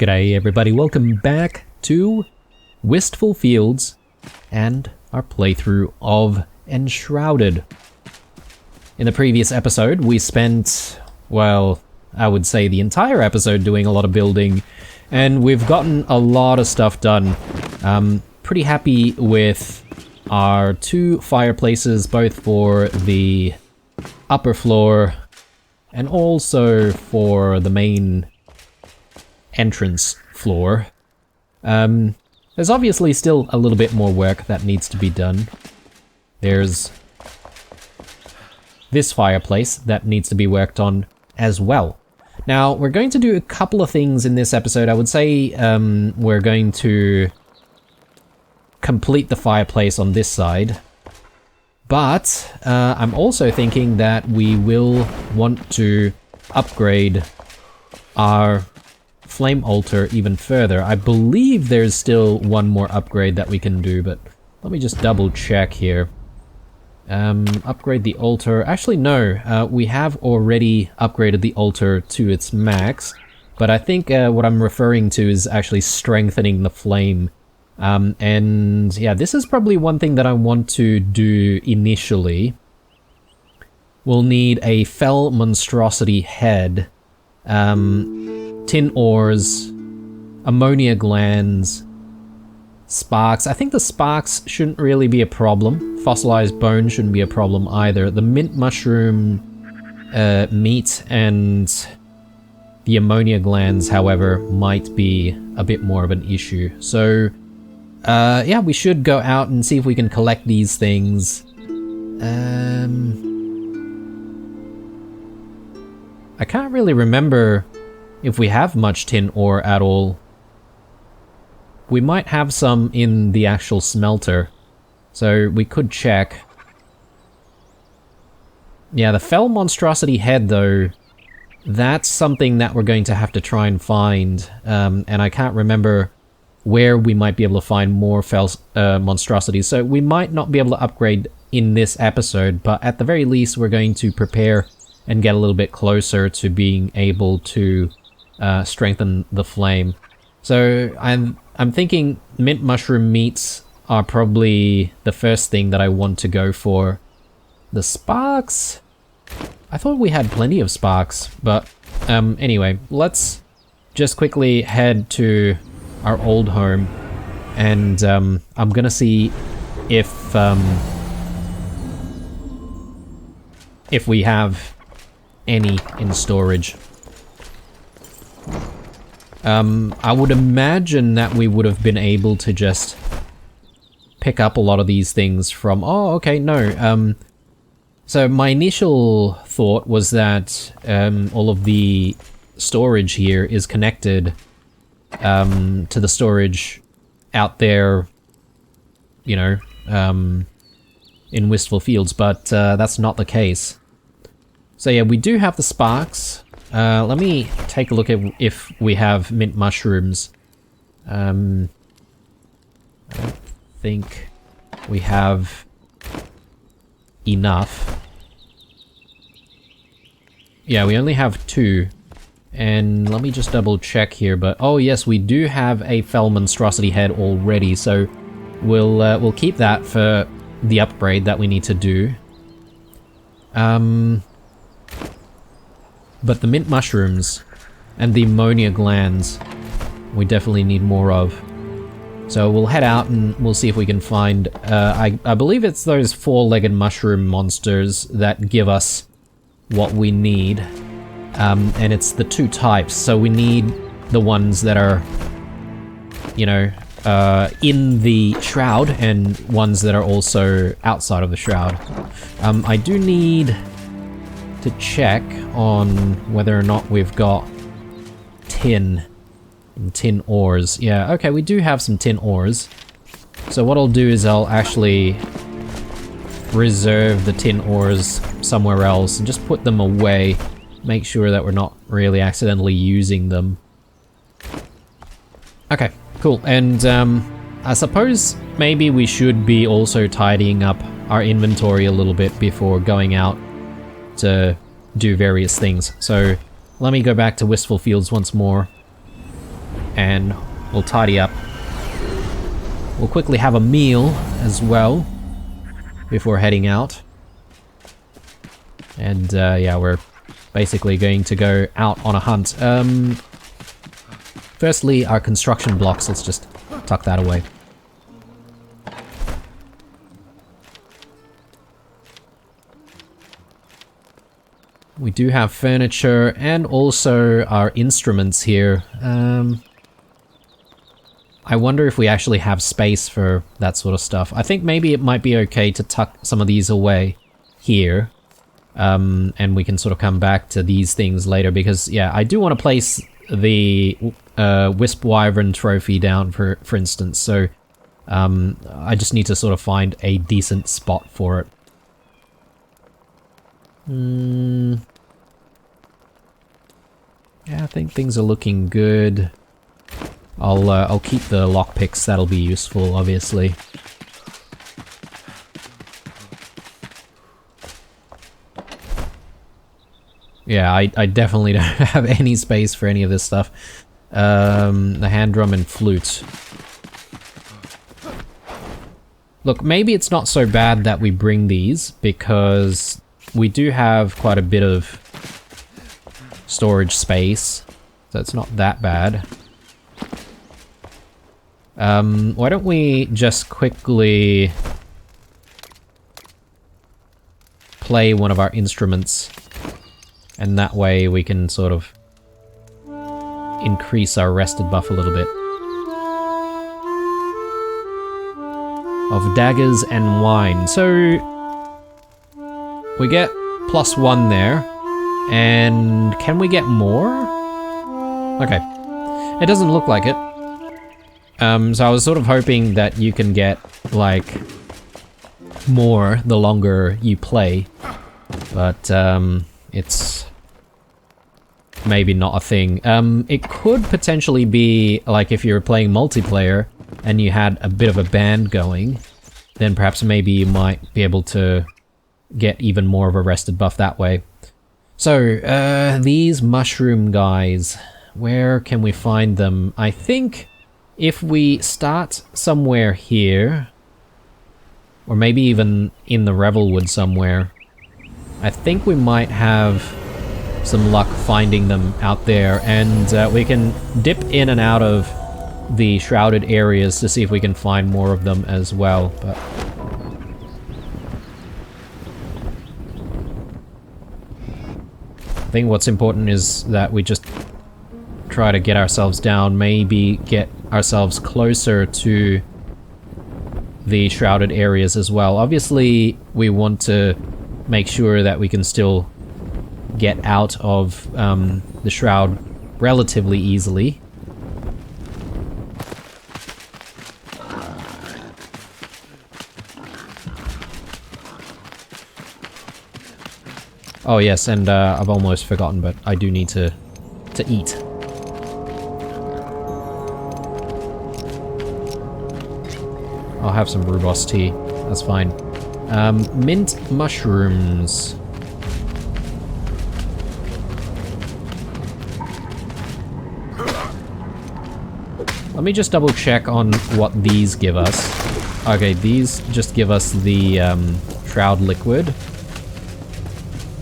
G'day everybody, welcome back to Wistful Fields and our playthrough of Enshrouded. In the previous episode we spent, well, I would say the entire episode doing a lot of building, and we've gotten a lot of stuff done. Pretty happy with our two fireplaces, both for the upper floor and also for the main entrance floor. There's obviously still a little bit more work that needs to be done. There's this fireplace that needs to be worked on as well. Now, we're going to do a couple of things in this episode. I would say we're going to complete the fireplace on this side, but I'm also thinking that we will want to upgrade our flame altar even further. I believe there's still one more upgrade that we can do, but let me just double check here. Upgrade the altar. Actually, no, we have already upgraded the altar to its max, but I think what I'm referring to is actually strengthening the flame. And yeah, this is probably one thing that I want to do initially. We'll need a fell monstrosity head, tin ores, ammonia glands, sparks. I think the sparks shouldn't really be a problem. Fossilized bone shouldn't be a problem either. The mint mushroom meat and the ammonia glands, however, might be a bit more of an issue. So, yeah, we should go out and see if we can collect these things. I can't really remember if we have much tin ore at all. We might have some in the actual smelter, so we could check. Yeah, the fell monstrosity head though, that's something that we're going to have to try and find, and I can't remember where we might be able to find more fell monstrosities, so we might not be able to upgrade in this episode, but at the very least we're going to prepare and get a little bit closer to being able to strengthen the flame. So I'm thinking mint mushroom meats are probably the first thing that I want to go for. The sparks? I thought we had plenty of sparks, but anyway, let's just quickly head to our old home, and I'm gonna see if we have any in storage. I would imagine that we would have been able to just pick up a lot of these things from... Oh, okay, no. So my initial thought was that all of the storage here is connected to the storage out there, you know, in Wistful Fields, but that's not the case. So yeah, we do have the sparks. Let me take a look at if we have mint mushrooms. I don't think we have enough. Yeah, we only have 2. And let me just double check here, but oh yes, we do have a fell monstrosity head already, so we'll keep that for the upgrade that we need to do. But the mint mushrooms and the ammonia glands, we definitely need more of. So we'll head out and we'll see if we can find... I believe it's those 4-legged mushroom monsters that give us what we need. And it's the 2 types, so we need the ones that are, you know, in the shroud, and ones that are also outside of the shroud. I do need to check on whether or not we've got tin ores. Yeah, okay, we do have some tin ores. So what I'll do is I'll actually reserve the tin ores somewhere else and just put them away. Make sure that we're not really accidentally using them. Okay, cool. And I suppose maybe we should be also tidying up our inventory a little bit before going out to do various things. So let me go back to Wistful Fields once more. and we'll tidy up. We'll quickly have a meal as well before heading out. And yeah, we're basically going to go out on a hunt. Firstly, our construction blocks, let's just tuck that away. We do have furniture and also our instruments here. I wonder if we actually have space for that sort of stuff. I think maybe it might be okay to tuck some of these away here. And we can sort of come back to these things later because, yeah, I do want to place the Wisp Wyvern trophy down, for instance. So I just need to sort of find a decent spot for it. Yeah, I think things are looking good. I'll keep the lockpicks, that'll be useful, obviously. Yeah, I definitely don't have any space for any of this stuff. The hand drum and flute. Look, maybe it's not so bad that we bring these, because we do have quite a bit of storage space, so it's not that bad. Why don't we just quickly play one of our instruments, and that way we can sort of increase our rested buff a little bit. Of daggers and wine. So we get +1 there. And can we get more? Okay. It doesn't look like it. So I was sort of hoping that you can get, like, more the longer you play. But, it's maybe not a thing. It could potentially be, like, if you're playing multiplayer and you had a bit of a band going, then perhaps maybe you might be able to get even more of a rested buff that way. So, these mushroom guys, where can we find them? I think if we start somewhere here, or maybe even in the Revelwood somewhere, I think we might have some luck finding them out there, and we can dip in and out of the shrouded areas to see if we can find more of them as well. But I think what's important is that we just try to get ourselves down, maybe get ourselves closer to the shrouded areas as well. Obviously, we want to make sure that we can still get out of the shroud relatively easily. Oh yes, and I've almost forgotten, but I do need to eat. I'll have some rooibos tea, that's fine. Mint mushrooms. Let me just double check on what these give us. Okay, these just give us the shroud liquid.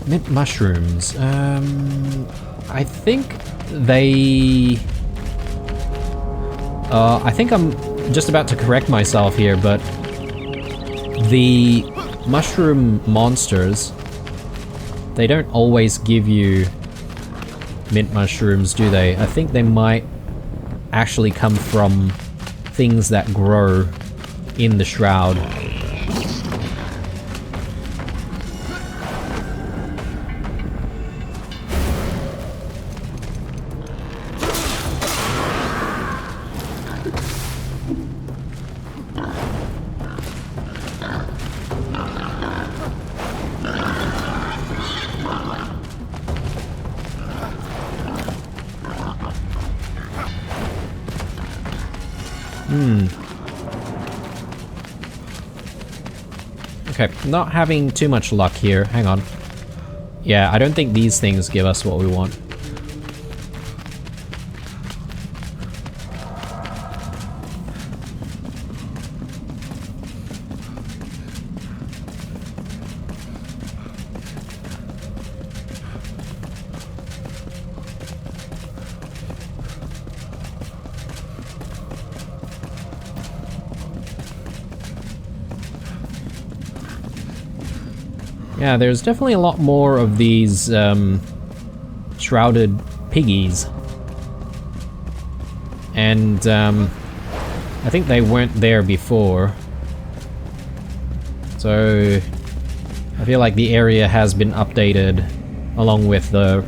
Mint mushrooms. I think they... I think I'm just about to correct myself here, but the mushroom monsters, they don't always give you mint mushrooms, do they? I think they might actually come from things that grow in the shroud. Okay, not having too much luck here. Hang on. Yeah, I don't think these things give us what we want. Yeah, there's definitely a lot more of these shrouded piggies. And I think they weren't there before. So I feel like the area has been updated along with the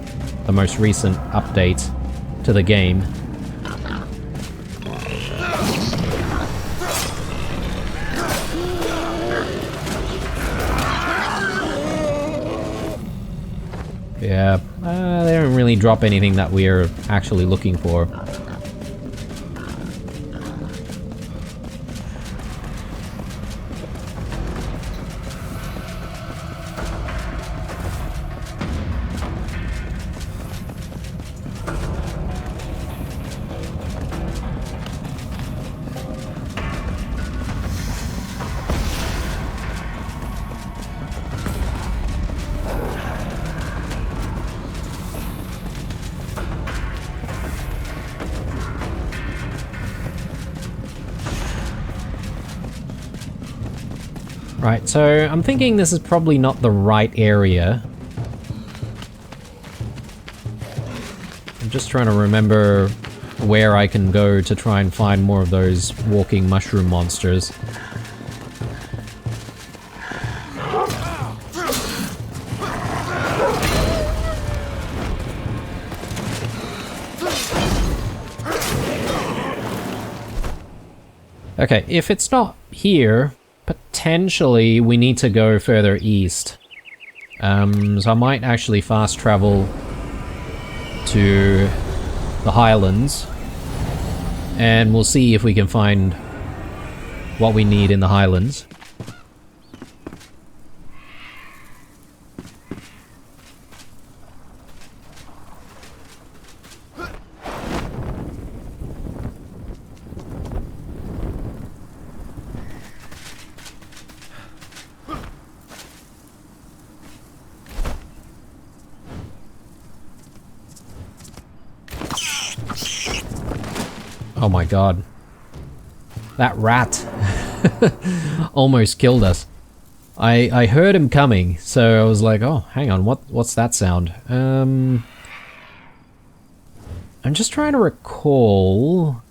most recent update to the game. Yeah, they don't really drop anything that we're actually looking for. Right, so I'm thinking this is probably not the right area. I'm just trying to remember where I can go to try and find more of those walking mushroom monsters. Okay, if it's not here, potentially we need to go further east. So I might actually fast travel to the Highlands, and we'll see if we can find what we need in the Highlands. Oh my god. That rat almost killed us. I heard him coming, so I was like, oh, hang on, what's that sound? I'm just trying to recall.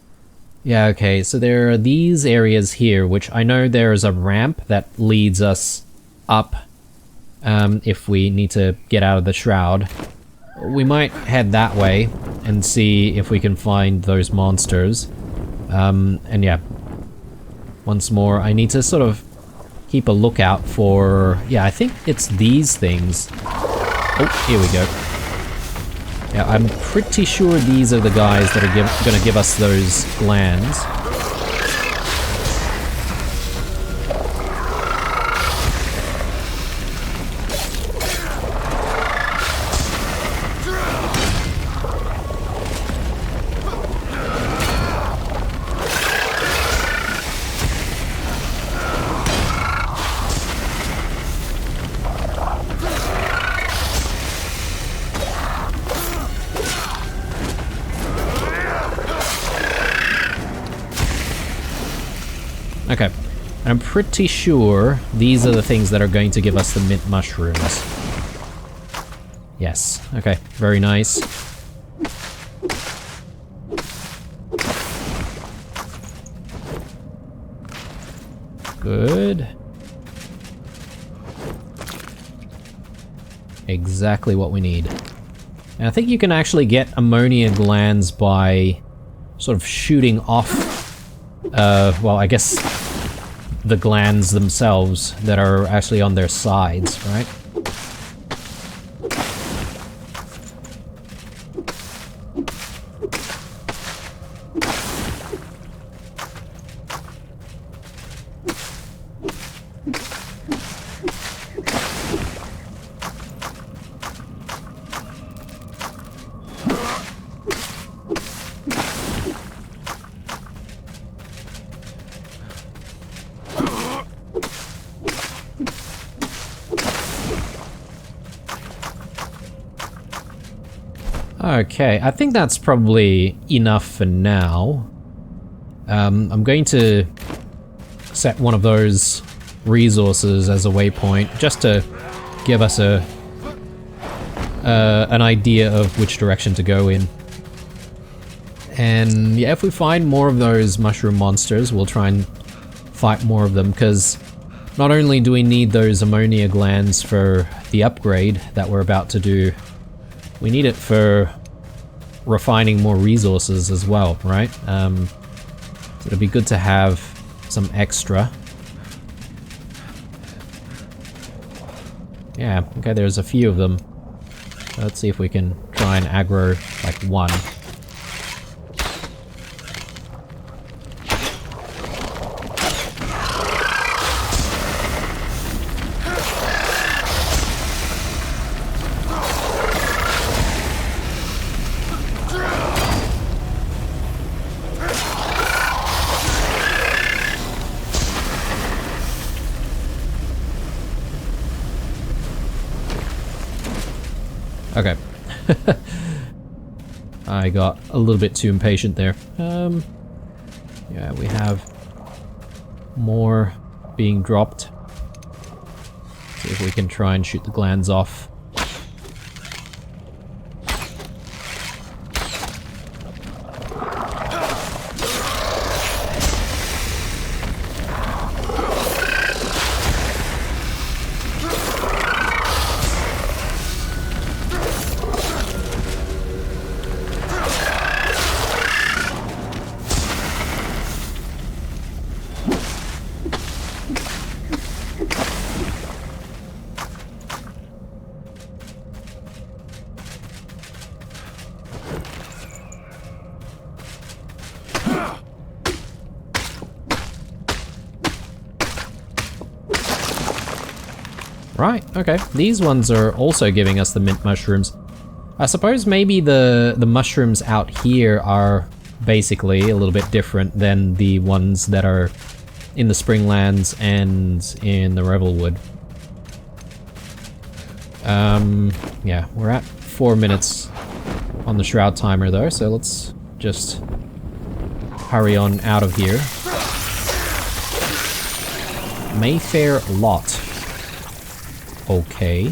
Yeah, okay, so there are these areas here, which I know there is a ramp that leads us up if we need to get out of the shroud. We might head that way and see if we can find those monsters. And yeah, once more, I need to sort of keep a lookout for... Yeah, I think it's these things. Oh, here we go. Yeah, I'm pretty sure these are the guys that are gonna give us those glands. Okay, I'm pretty sure these are the things that are going to give us the mint mushrooms. Yes, okay, very nice. Good. Exactly what we need. And I think you can actually get ammonia glands by sort of shooting off, well, I guess the glands themselves that are actually on their sides, right? Okay, I think that's probably enough for now. I'm going to set one of those resources as a waypoint, just to give us an idea of which direction to go in. And yeah, if we find more of those mushroom monsters, we'll try and fight more of them, because not only do we need those ammonia glands for the upgrade that we're about to do, we need it for refining more resources as well, right? So it'd be good to have some extra. Yeah, okay, there's a few of them. Let's see if we can try and aggro like one. Okay. I got a little bit too impatient there. Yeah, we have more being dropped. See if we can try and shoot the glands off. Right, okay. These ones are also giving us the mint mushrooms. I suppose maybe the mushrooms out here are basically a little bit different than the ones that are in the Springlands and in the Revelwood. Yeah, we're at 4 minutes on the Shroud timer though, so let's just hurry on out of here. Mayfair Lot. Okay.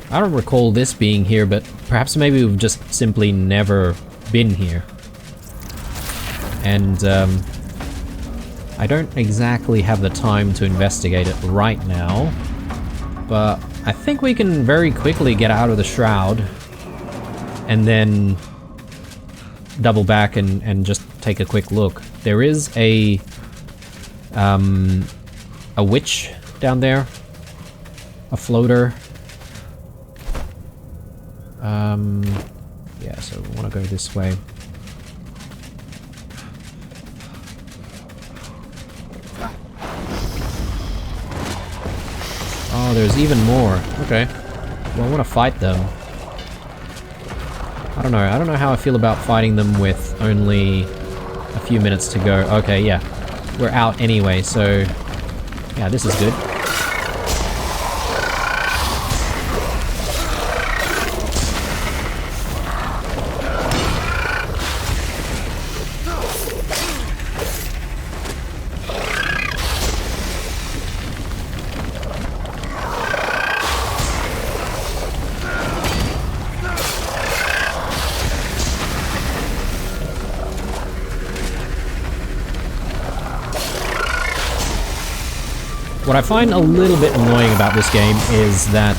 I don't recall this being here, but perhaps maybe we've just simply never been here. And I don't exactly have the time to investigate it right now, but I think we can very quickly get out of the Shroud and then double back and just take a quick look. There is a witch down there, a floater. Yeah, so we want to go this way. Oh, there's even more. Okay. Well, I want to fight them. I don't know how I feel about fighting them with only a few minutes to go. Okay, yeah. We're out anyway, so yeah, this is good. What I find a little bit annoying about this game is that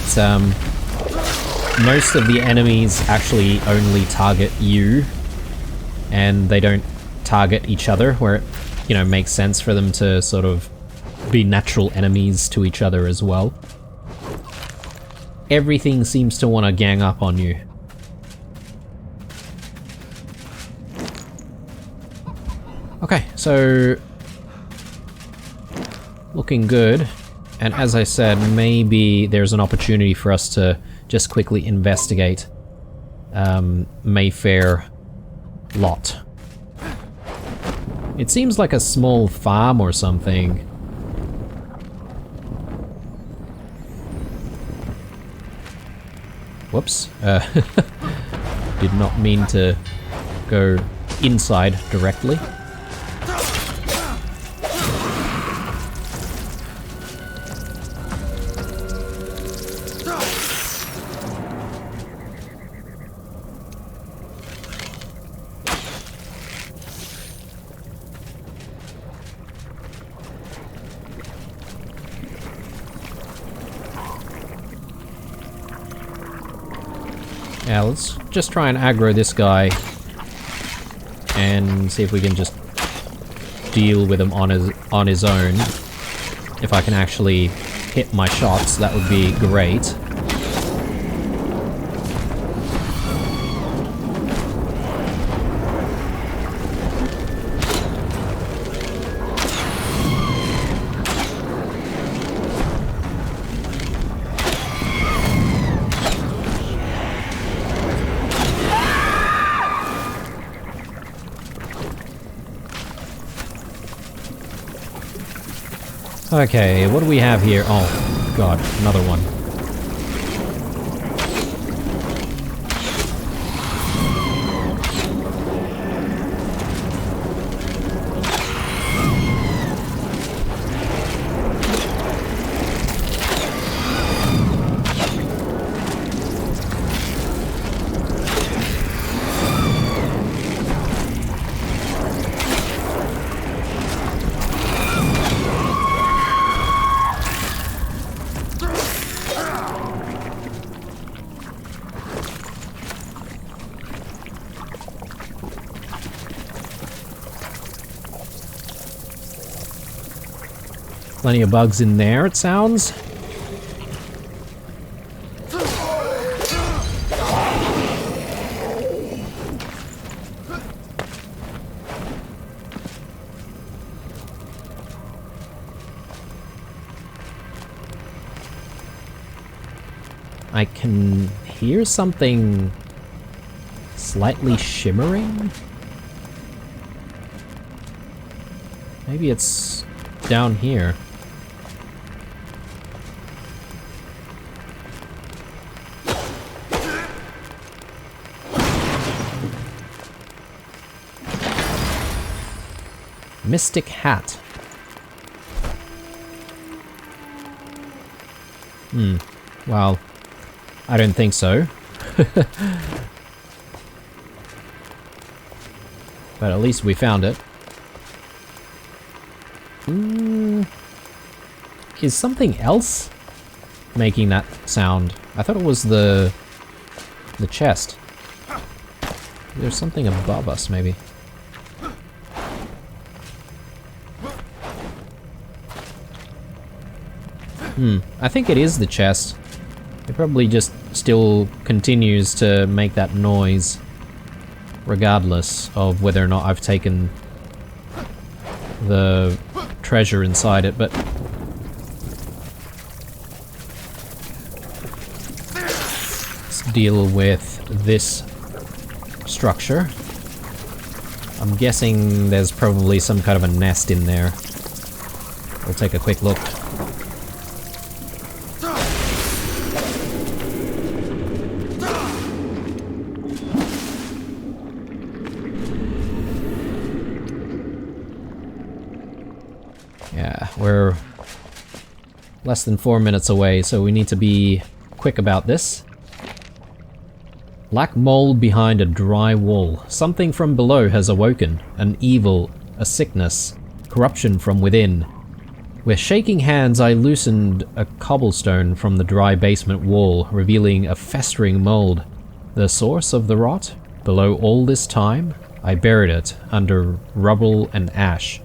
most of the enemies actually only target you, and they don't target each other, where it, you know, makes sense for them to sort of be natural enemies to each other as well. Everything seems to want to gang up on you. Okay, so looking good, and as I said, maybe there's an opportunity for us to just quickly investigate Mayfair Lot. It seems like a small farm or something. Whoops. Did not mean to go inside directly. Yeah, let's just try and aggro this guy and see if we can just deal with him on his own. If I can actually hit my shots, that would be great. Okay, what do we have here? Oh, God, another one. Plenty of bugs in there, it sounds. I can hear something slightly shimmering. Maybe it's down here. Mystic Hat. Well, I don't think so. But at least we found it. Is something else making that sound? I thought it was the chest. There's something above us, maybe. I think it is the chest. It probably just still continues to make that noise, regardless of whether or not I've taken the treasure inside it, but... let's deal with this structure. I'm guessing there's probably some kind of a nest in there. We'll take a quick look. Yeah, we're less than 4 minutes away, so we need to be quick about this. Black mold behind a dry wall. Something from below has awoken. An evil, a sickness, corruption from within. With shaking hands, I loosened a cobblestone from the dry basement wall, revealing a festering mold. The source of the rot? Below all this time? I buried it under rubble and ash.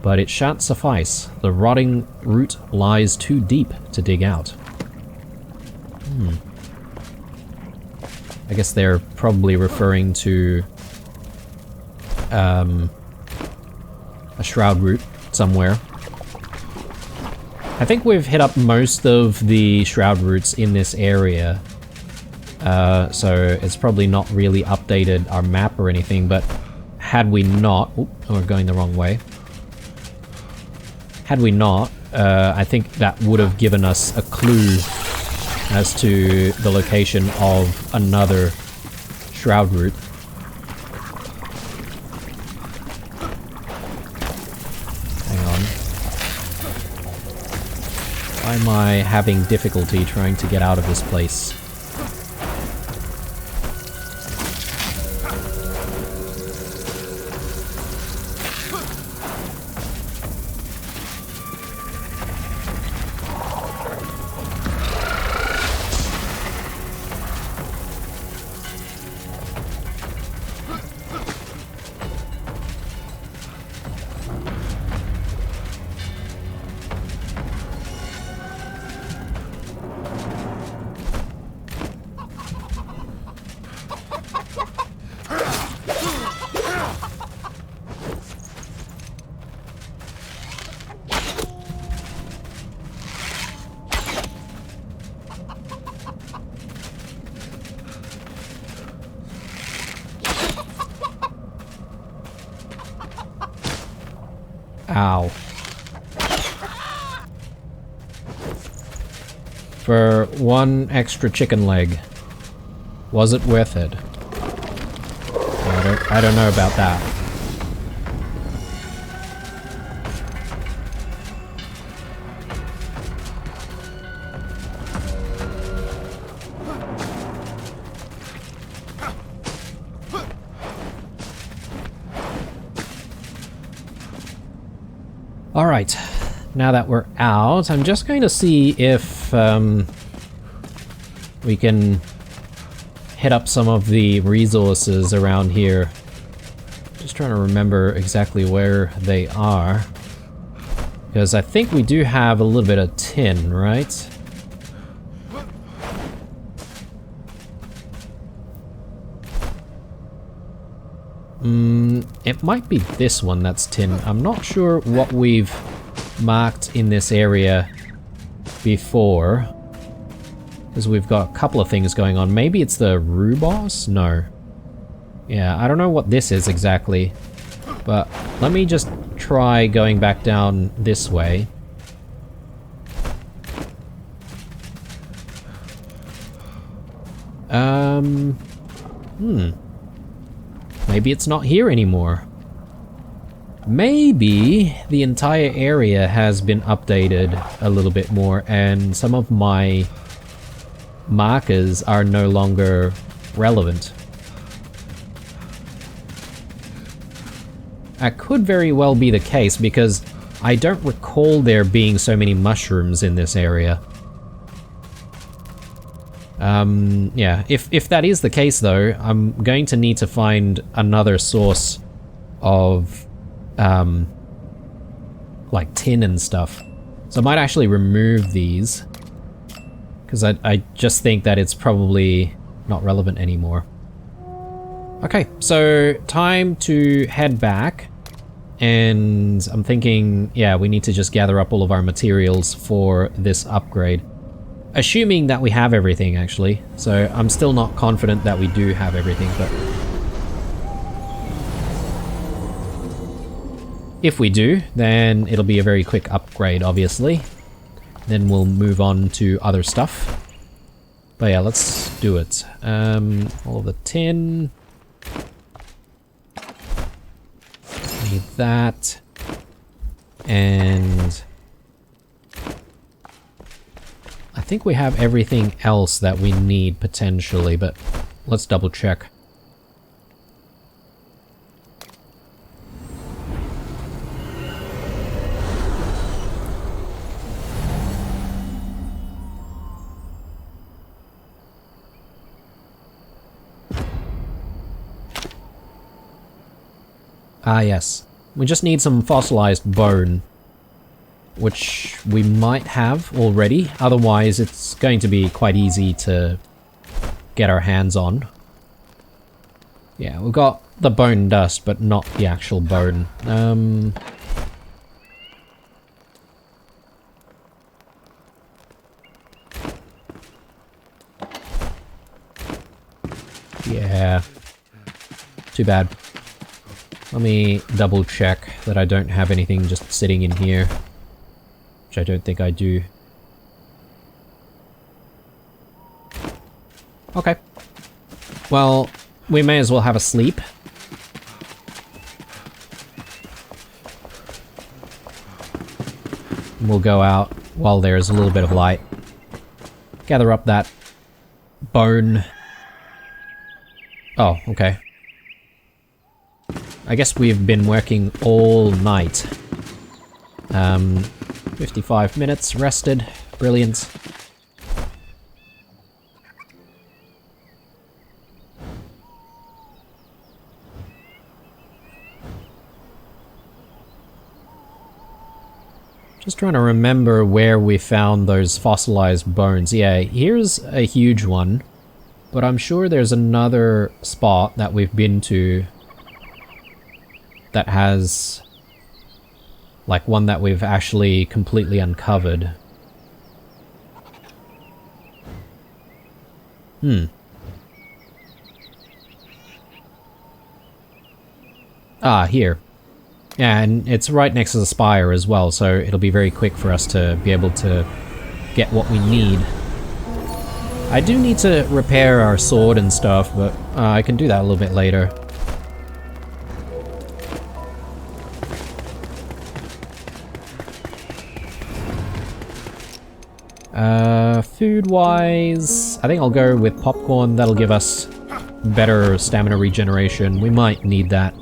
But it shan't suffice. The rotting root lies too deep to dig out. I guess they're probably referring to a shroud root somewhere. I think we've hit up most of the shroud roots in this area, so it's probably not really updated our map or anything, but had we not... Oop, we're going the wrong way. Had we not, I think that would have given us a clue as to the location of another shroud root. Hang on. Why am I having difficulty trying to get out of this place? Ow. For one extra chicken leg. Was it worth it? I don't know about that. Alright, now that we're out, I'm just going to see if we can hit up some of the resources around here. Just trying to remember exactly where they are. Because I think we do have a little bit of tin, right? It might be this one that's tin. I'm not sure what we've marked in this area before. Because we've got a couple of things going on. Maybe it's the Rubos? No. Yeah, I don't know what this is exactly. But let me just try going back down this way. Maybe it's not here anymore. Maybe the entire area has been updated a little bit more and some of my markers are no longer relevant. That could very well be the case because I don't recall there being so many mushrooms in this area. Yeah, if that is the case though, I'm going to need to find another source of, like tin and stuff. So I might actually remove these, because I just think that it's probably not relevant anymore. Okay, so time to head back, and I'm thinking, yeah, we need to just gather up all of our materials for this upgrade. Assuming that we have everything, actually. So I'm still not confident that we do have everything, but if we do, then it'll be a very quick upgrade, obviously. Then we'll move on to other stuff. But yeah, let's do it. All of the tin. Need that. And I think we have everything else that we need potentially, but let's double check. Ah, yes. We just need some fossilized bone, which we might have already. Otherwise, it's going to be quite easy to get our hands on. Yeah, we've got the bone dust, but not the actual bone. Yeah. Too bad. Let me double check that I don't have anything just sitting in here. Which I don't think I do. Okay. Well, we may as well have a sleep. We'll go out while there's a little bit of light. Gather up that bone. Oh, okay. I guess we've been working all night. 55 minutes rested. Brilliant. Just trying to remember where we found those fossilized bones. Yeah, here's a huge one. But I'm sure there's another spot that we've been to that has, like, one that we've actually completely uncovered. Ah, here. Yeah, and it's right next to the spire as well, so it'll be very quick for us to be able to get what we need. I do need to repair our sword and stuff, but I can do that a little bit later. Food-wise, I think I'll go with popcorn. That'll give us better stamina regeneration. We might need that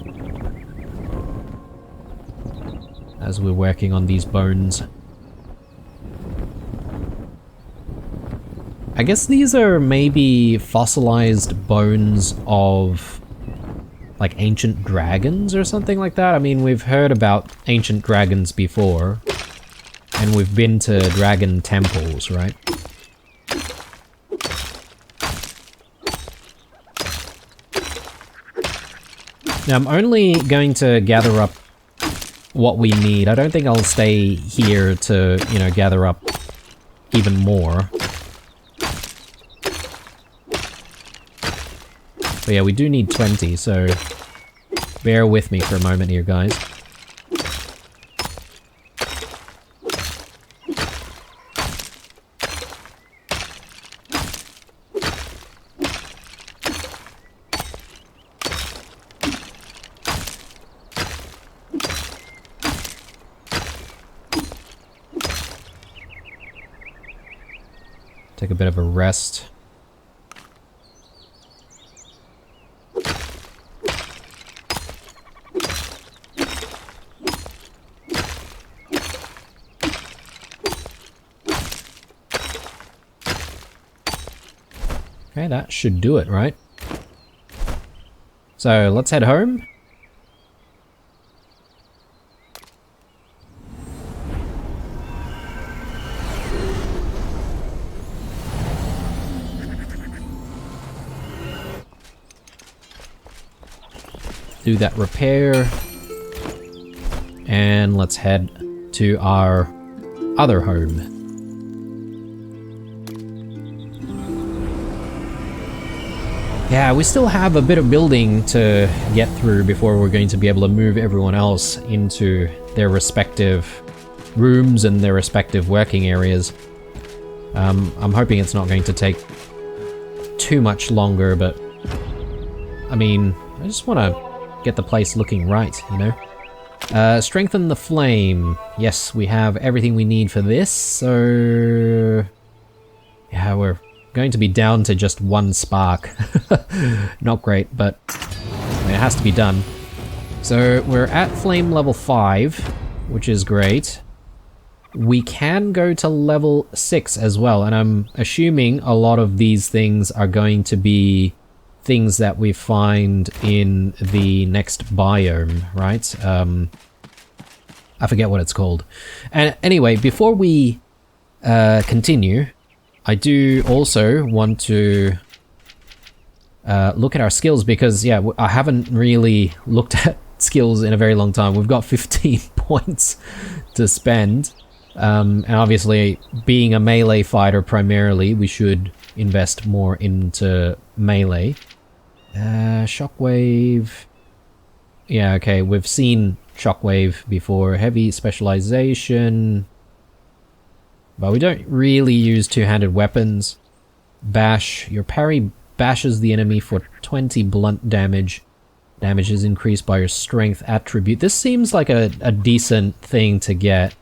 as we're working on these bones. I guess these are maybe fossilized bones of like ancient dragons or something like that. I mean, we've heard about ancient dragons before, and we've been to dragon temples, right? Now, I'm only going to gather up what we need. I don't think I'll stay here to, you know, gather up even more. But yeah, we do need 20, so bear with me for a moment here, guys. Take a bit of a rest. Okay, that should do it, right? So, let's head home. Do that repair. And let's head to our other home. Yeah, we still have a bit of building to get through before we're going to be able to move everyone else into their respective rooms and their respective working areas. I'm hoping it's not going to take too much longer, but I mean, I just want to get the place looking right, you know? Strengthen the flame. Yes, we have everything we need for this, so yeah, we're going to be down to just one spark. Not great, but it has to be done. So we're at flame level 5, which is great. We can go to level 6 as well, and I'm assuming a lot of these things are going to be things that we find in the next biome, right? I forget what it's called. And anyway, before we continue, I do also want to look at our skills because, yeah, I haven't really looked at skills in a very long time. We've got 15 points to spend. And obviously, being a melee fighter primarily, we should invest more into melee. Shockwave. Yeah, okay, we've seen Shockwave before. Heavy specialization. But we don't really use two-handed weapons. Bash. Your parry bashes the enemy for 20 blunt damage. Damage is increased by your strength attribute. This seems like a decent thing to get.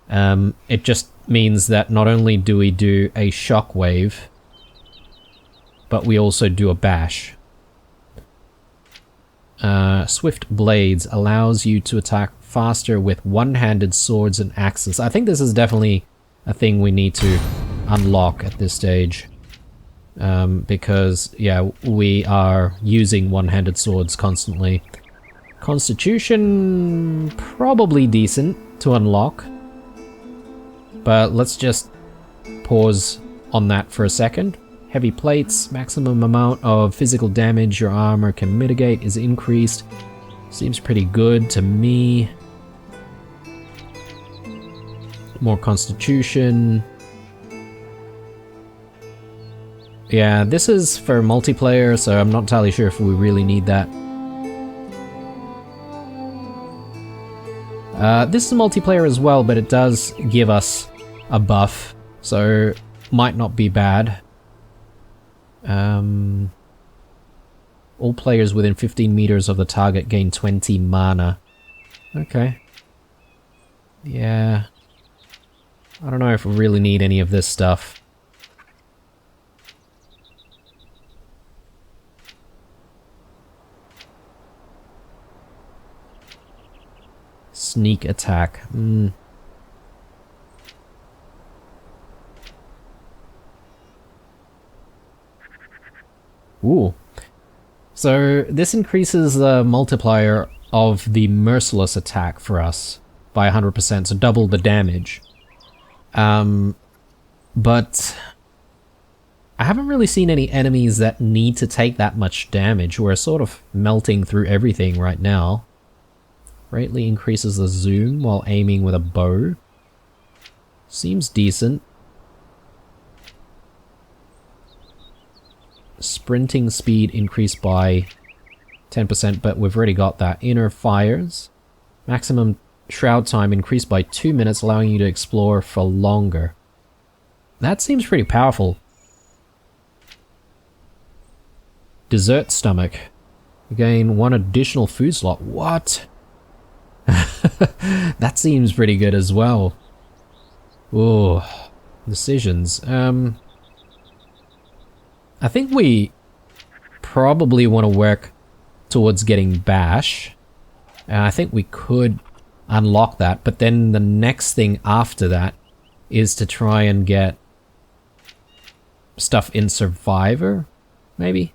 It just means that not only do we do a shockwave, but we also do a bash. Swift Blades allows you to attack faster with one-handed swords and axes. I think this is definitely a thing we need to unlock at this stage. Because, yeah, we are using one-handed swords constantly. Constitution, probably decent to unlock. But let's just pause on that for a second. Heavy plates, maximum amount of physical damage your armor can mitigate is increased. Seems pretty good to me. More constitution. Yeah, this is for multiplayer, so I'm not entirely sure if we really need that. This is multiplayer as well, but it does give us a buff, so might not be bad. All players within 15 meters of the target gain 20 mana. Okay. Yeah. I don't know if we really need any of this stuff. Sneak attack. Ooh. So this increases the multiplier of the merciless attack for us by 100%, so double the damage. But I haven't really seen any enemies that need to take that much damage. We're sort of melting through everything right now. Greatly increases the zoom while aiming with a bow. Seems decent. Sprinting speed increased by 10%, but we've already got that. Inner fires. Maximum shroud time increased by 2 minutes, allowing you to explore for longer. That seems pretty powerful. Dessert stomach. You gain 1 additional food slot. What? That seems pretty good as well. Ooh. Decisions. I think we probably want to work towards getting Bash. I think we could unlock that, but then the next thing after that is to try and get stuff in Survivor, maybe?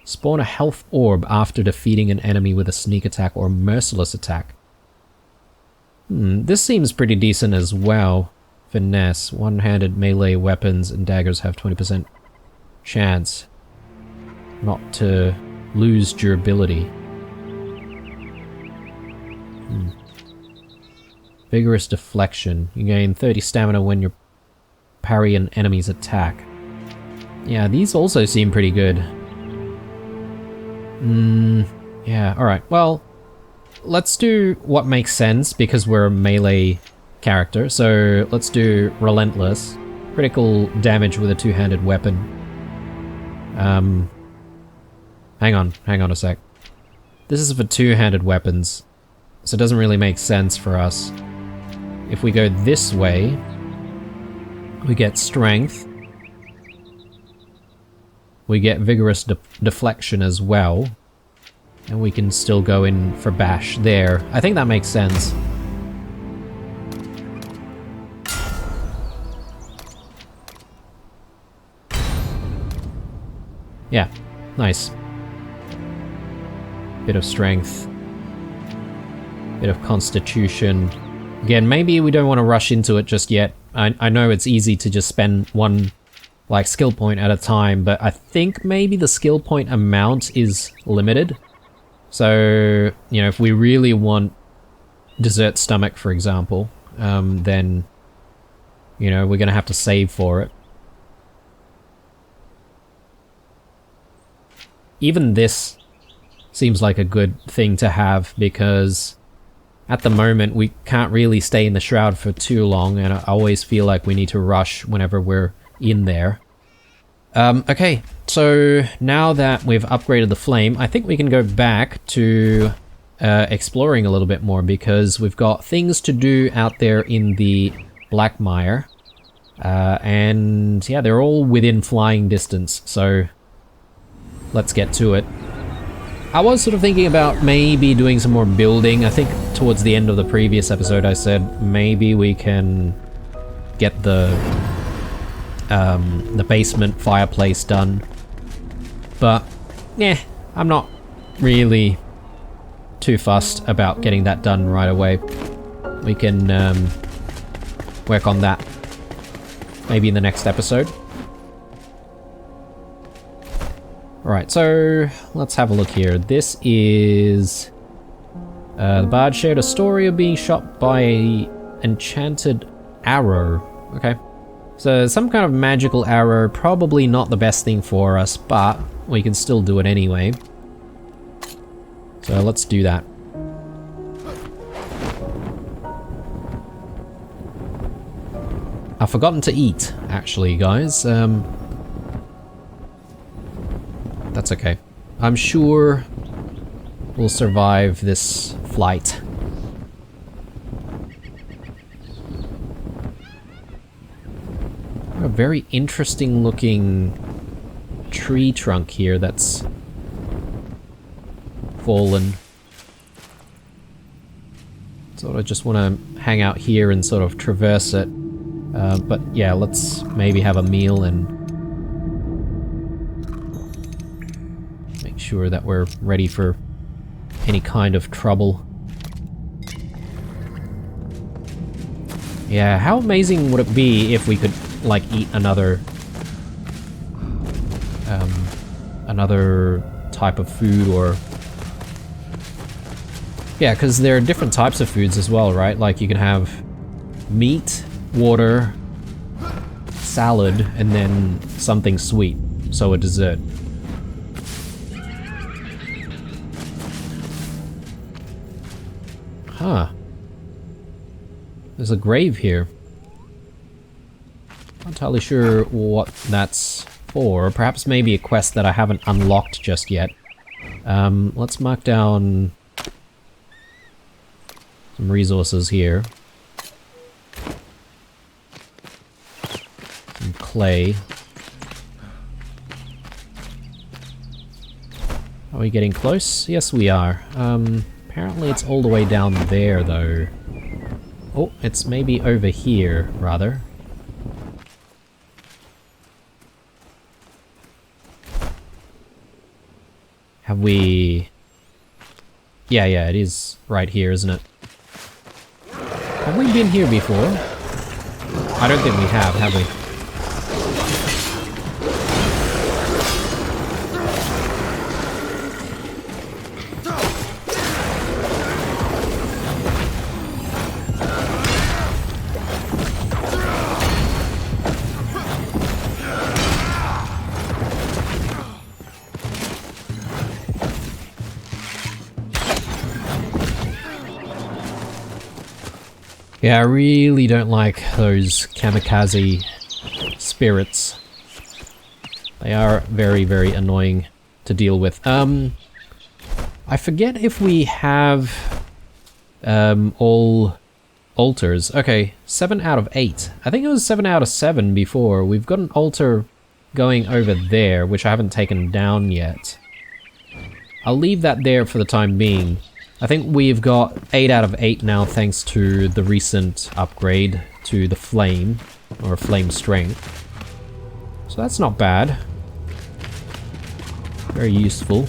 Spawn a health orb after defeating an enemy with a sneak attack or merciless attack. This seems pretty decent as well. Finesse. One-handed melee weapons and daggers have 20% chance not to lose durability. Vigorous deflection. You gain 30 stamina when you parry an enemy's attack. Yeah, these also seem pretty good. Yeah, alright. Well, let's do what makes sense because we're a melee character. So let's do Relentless. Critical damage with a two-handed weapon. Hang on a sec. This is for two-handed weapons, so it doesn't really make sense for us. If we go this way, we get strength. We get vigorous deflection as well. And we can still go in for bash there. I think that makes sense. Yeah, nice. Bit of strength. Bit of constitution. Again, maybe we don't want to rush into it just yet. I know it's easy to just spend one like skill point at a time, but I think maybe the skill point amount is limited. So, you know, if we really want Dessert Stomach, for example, then, you know, we're going to have to save for it. Even this seems like a good thing to have because at the moment we can't really stay in the Shroud for too long, and I always feel like we need to rush whenever we're in there. Okay, so now that we've upgraded the Flame, I think we can go back to exploring a little bit more because we've got things to do out there in the Blackmire. And yeah, they're all within flying distance, so let's get to it. I was sort of thinking about maybe doing some more building. I think towards the end of the previous episode I said maybe we can get the basement fireplace done. But yeah, I'm not really too fussed about getting that done right away. We can work on that maybe in the next episode. Alright, so let's have a look here. This is... the bard shared a story of being shot by an enchanted arrow. Okay. So some kind of magical arrow, probably not the best thing for us, but we can still do it anyway. So let's do that. I've forgotten to eat, actually, guys. That's okay. I'm sure we'll survive this flight. A very interesting looking tree trunk here that's fallen. Sort of just want to hang out here and sort of traverse it. But yeah, let's maybe have a meal and make sure that we're ready for any kind of trouble. Yeah, how amazing would it be if we could, like, eat another type of food, or... Yeah, because there are different types of foods as well, right? Like, you can have meat, water, salad, and then something sweet. So a dessert. Huh. There's a grave here. Not entirely sure what that's for. Perhaps maybe a quest that I haven't unlocked just yet. Let's mark down some resources here. Some clay. Are we getting close? Yes, we are. Apparently it's all the way down there, though. Oh, it's maybe over here, rather. Have we... Yeah, it is right here, isn't it? Have we been here before? I don't think we have we? Yeah, I really don't like those kamikaze spirits. They are very, very annoying to deal with. I forget if we have all altars. Okay, 7 out of 8. I think it was 7 out of 7 before. We've got an altar going over there, which I haven't taken down yet. I'll leave that there for the time being. I think we've got 8 out of 8 now thanks to the recent upgrade to the flame, or flame strength. So that's not bad. Very useful.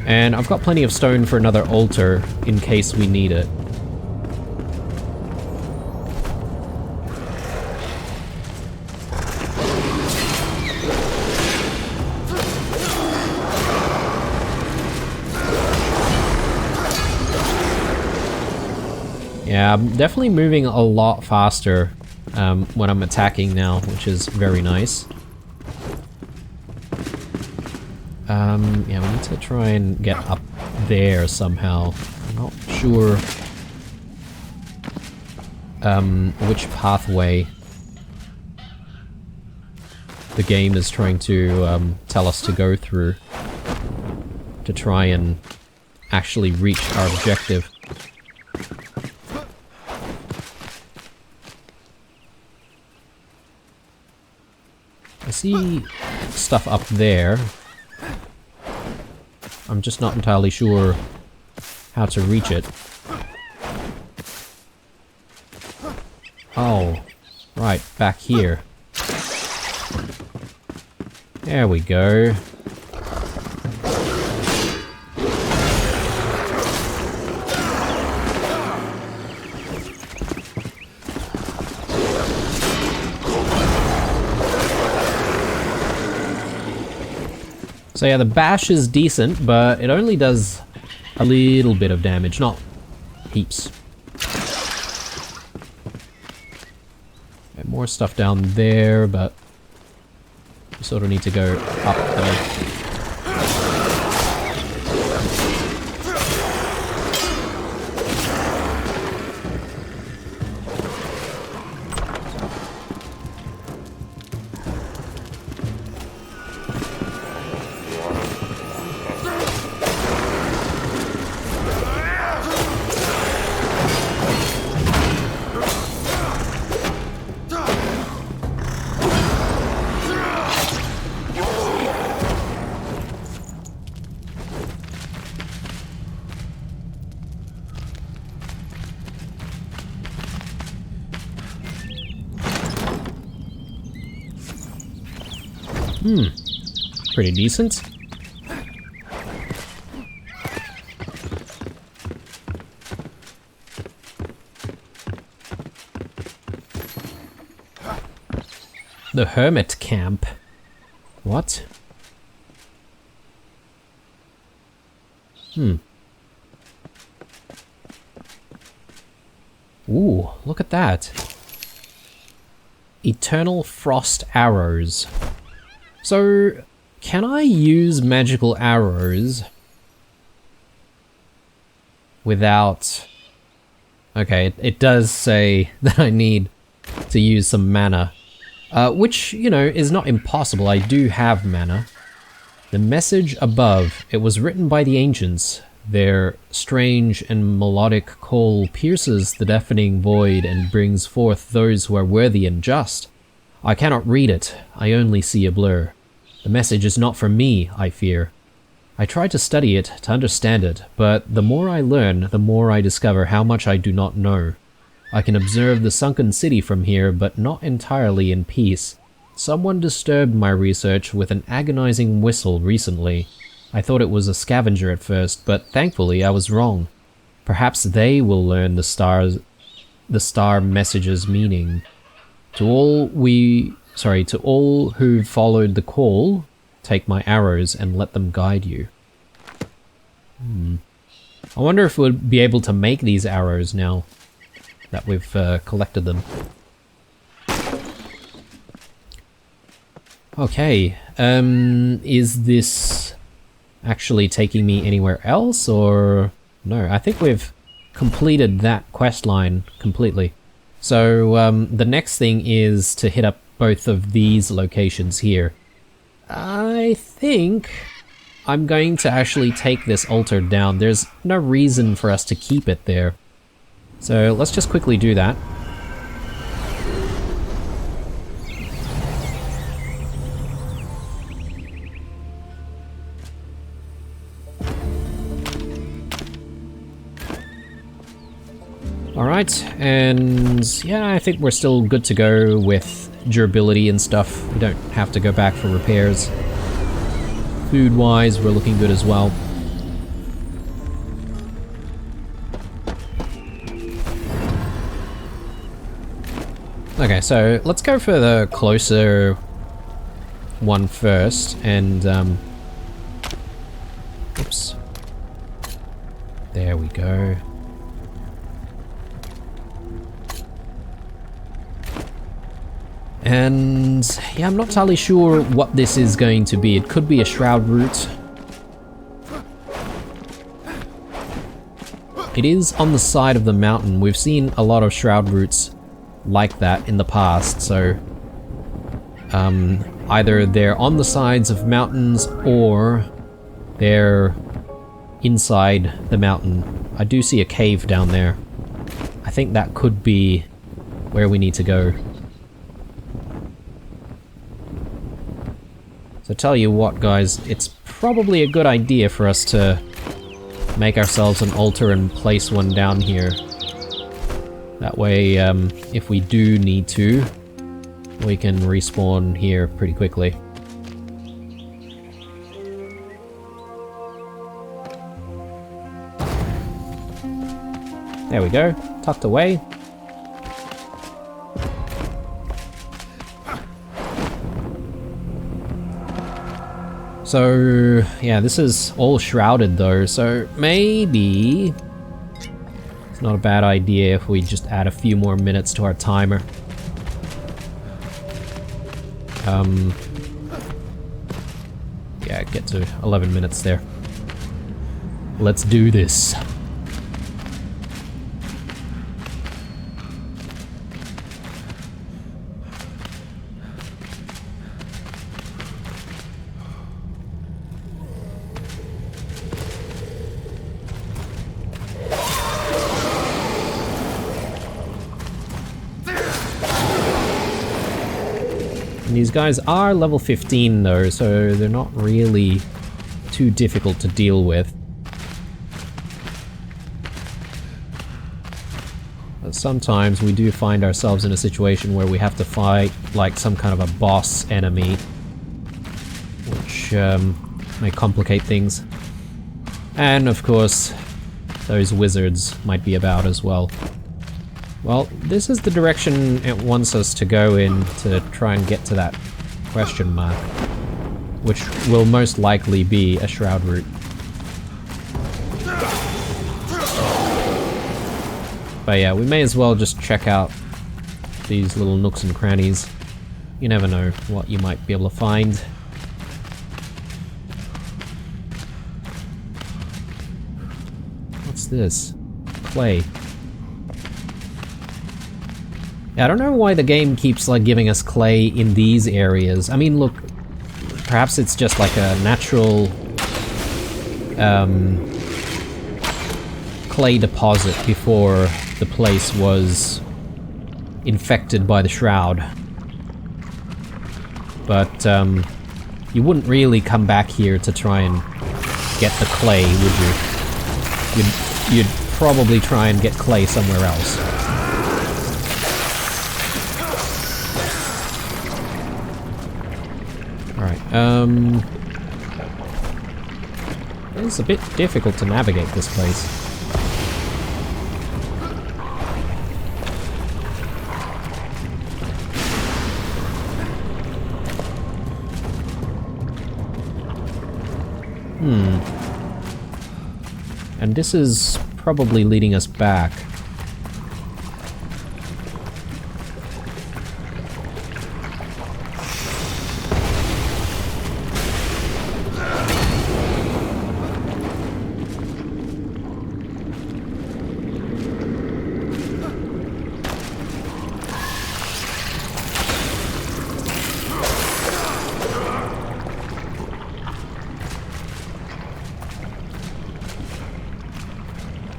And I've got plenty of stone for another altar in case we need it. Yeah, I'm definitely moving a lot faster when I'm attacking now, which is very nice. Yeah, we need to try and get up there somehow. I'm not sure which pathway the game is trying to tell us to go through to try and actually reach our objective. I see stuff up there. I'm just not entirely sure how to reach it. Oh, right, back here. There we go. So yeah, the bash is decent, but it only does a little bit of damage, not heaps. Okay, more stuff down there, but we sort of need to go up there. Pretty decent. The Hermit camp. What? Ooh, look at that. Eternal Frost Arrows. So, can I use magical arrows without... Okay, it does say that I need to use some mana. Which, you know, is not impossible. I do have mana. The message above. It was written by the ancients. Their strange and melodic call pierces the deafening void and brings forth those who are worthy and just. I cannot read it. I only see a blur. The message is not for me, I fear. I try to study it, to understand it, but the more I learn, the more I discover how much I do not know. I can observe the sunken city from here, but not entirely in peace. Someone disturbed my research with an agonizing whistle recently. I thought it was a scavenger at first, but thankfully I was wrong. Perhaps they will learn the star message's meaning. To all who followed the call, take my arrows and let them guide you. I wonder if we'll be able to make these arrows now that we've collected them. Okay, is this actually taking me anywhere else, or... No, I think we've completed that quest line completely. So, the next thing is to hit up both of these locations here. I think I'm going to actually take this altar down. There's no reason for us to keep it there. So let's just quickly do that. Alright, and yeah, I think we're still good to go with durability and stuff. We don't have to go back for repairs. Food-wise, we're looking good as well. Okay, so let's go for the closer one first, and oops. There we go. And yeah, I'm not entirely sure what this is going to be. It could be a shroud root. It is on the side of the mountain. We've seen a lot of shroud roots like that in the past, so either they're on the sides of mountains or they're inside the mountain. I do see a cave down there. I think that could be where we need to go. So tell you what, guys, it's probably a good idea for us to make ourselves an altar and place one down here. That way, if we do need to, we can respawn here pretty quickly. There we go, tucked away. So, yeah, this is all shrouded though, so maybe it's not a bad idea if we just add a few more minutes to our timer. Yeah, get to 11 minutes there. Let's do this. And these guys are level 15 though, so they're not really too difficult to deal with. But sometimes we do find ourselves in a situation where we have to fight like some kind of a boss enemy. which may complicate things. And of course, those wizards might be about as well. Well, this is the direction it wants us to go in to try and get to that question mark, which will most likely be a shroud route. But yeah, we may as well just check out these little nooks and crannies. You never know what you might be able to find. What's this? Clay. Yeah, I don't know why the game keeps like giving us clay in these areas. I mean, look, perhaps it's just like a natural clay deposit before the place was infected by the shroud. But you wouldn't really come back here to try and get the clay, would you? You'd probably try and get clay somewhere else. Alright, it's a bit difficult to navigate this place. And this is probably leading us back.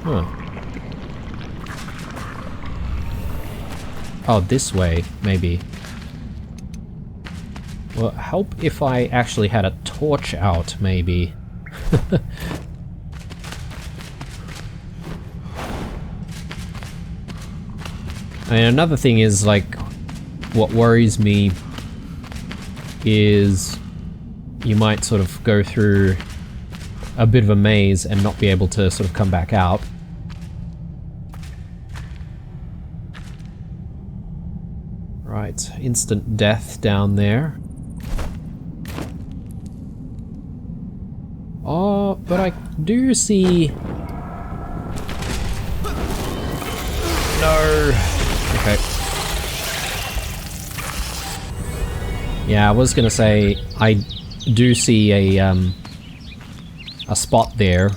Huh. Oh, this way, maybe. Well, help if I actually had a torch out, maybe. I mean, another thing is, like, what worries me is you might sort of go through a bit of a maze and not be able to sort of come back out. Right, instant death down there. Oh, but I do see... No! Okay. Yeah, I was gonna say, I do see a spot there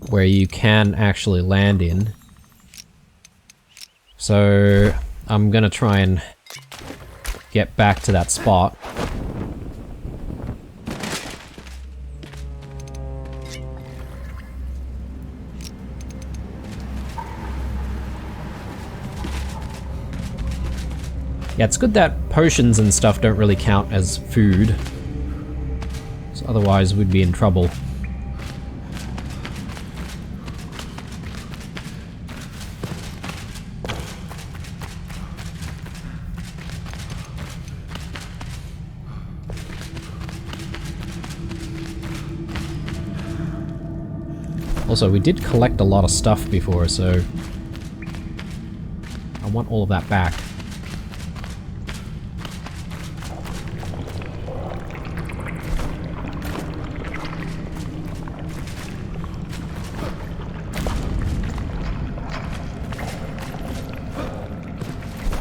where you can actually land in. So I'm gonna try and get back to that spot. Yeah, it's good that potions and stuff don't really count as food, so otherwise we'd be in trouble. Also, we did collect a lot of stuff before, so I want all of that back.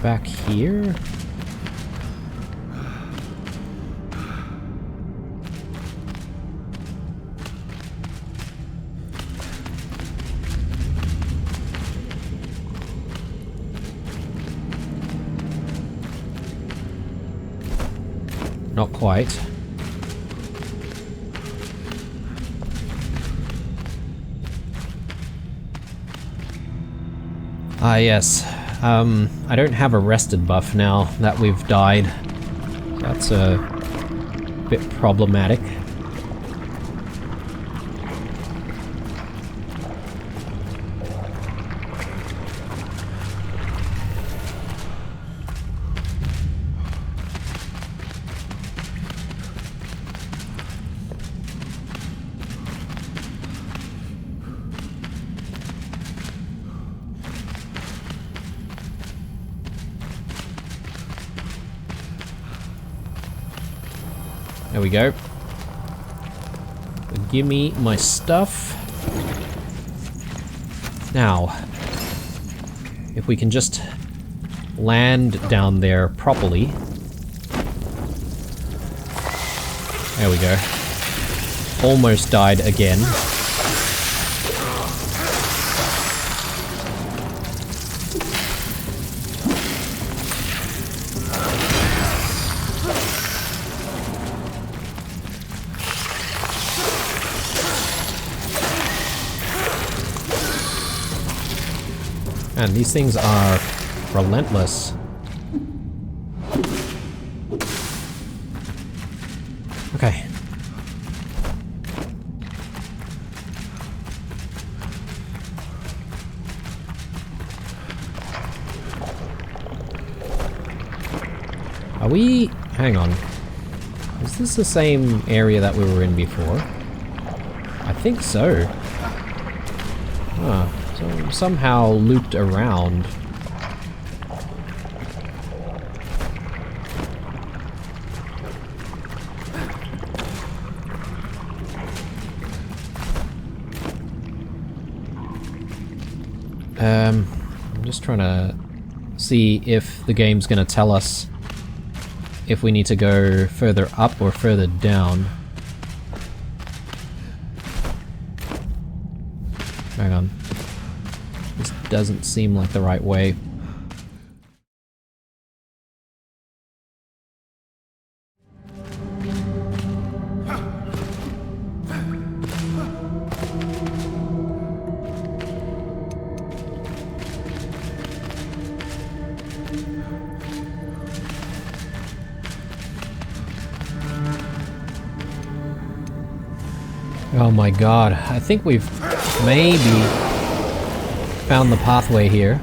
Back here? Not quite. Ah, yes. I don't have a rested buff now that we've died. That's a bit problematic. There we go. Give me my stuff. Now, if we can just land down there properly. There we go. Almost died again. Man, these things are relentless. Okay. Are we... hang on. Is this the same area that we were in before? I think so. Huh. So somehow looped around. I'm just trying to see if the game's gonna tell us if we need to go further up or further down. Hang on. This doesn't seem like the right way. Oh my god, I think we've maybe found the pathway here.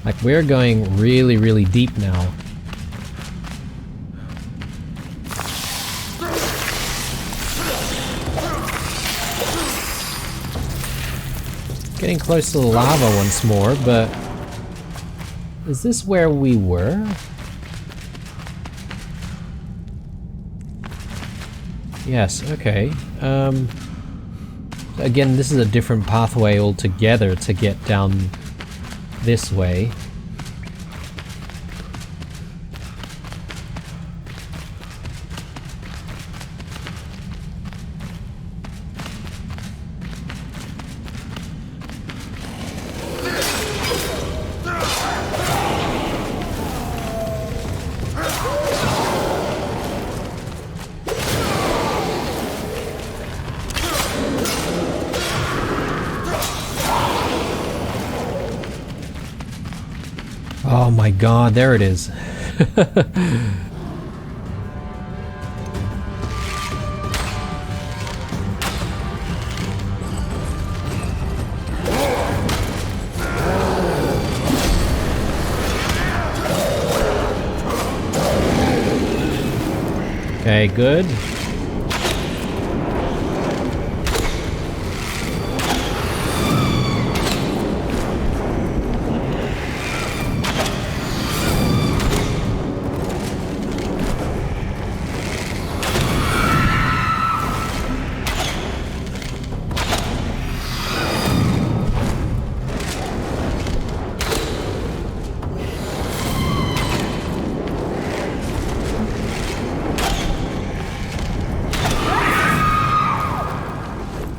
Like, we're going really, really deep now. Getting close to the lava once more, but... is this where we were? Yes, okay. Again, this is a different pathway altogether to get down this way. Oh my god, there it is. Okay, good.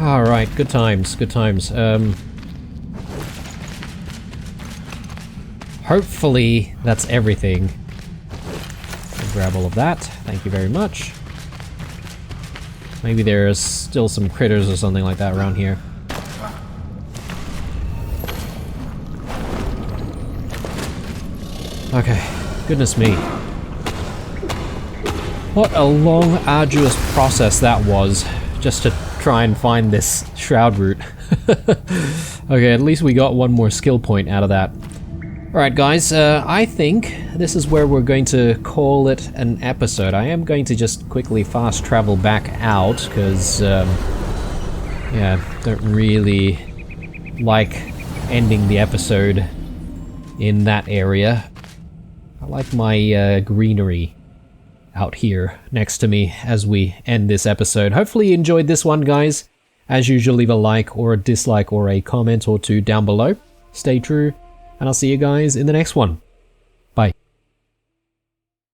Alright, good times, good times. Hopefully that's everything. I'll grab all of that, thank you very much. Maybe there's still some critters or something like that around here. Okay, goodness me. What a long, arduous process that was, just to try and find this shroud route. Okay, at least we got one more skill point out of that. Alright guys, I think this is where we're going to call it an episode. I am going to just quickly fast travel back out, because, yeah, don't really like ending the episode in that area. I like my greenery out here next to me as we end this episode. Hopefully you enjoyed this one, guys. As usual, leave a like or a dislike or a comment or two down below. Stay true, and I'll see you guys in the next one.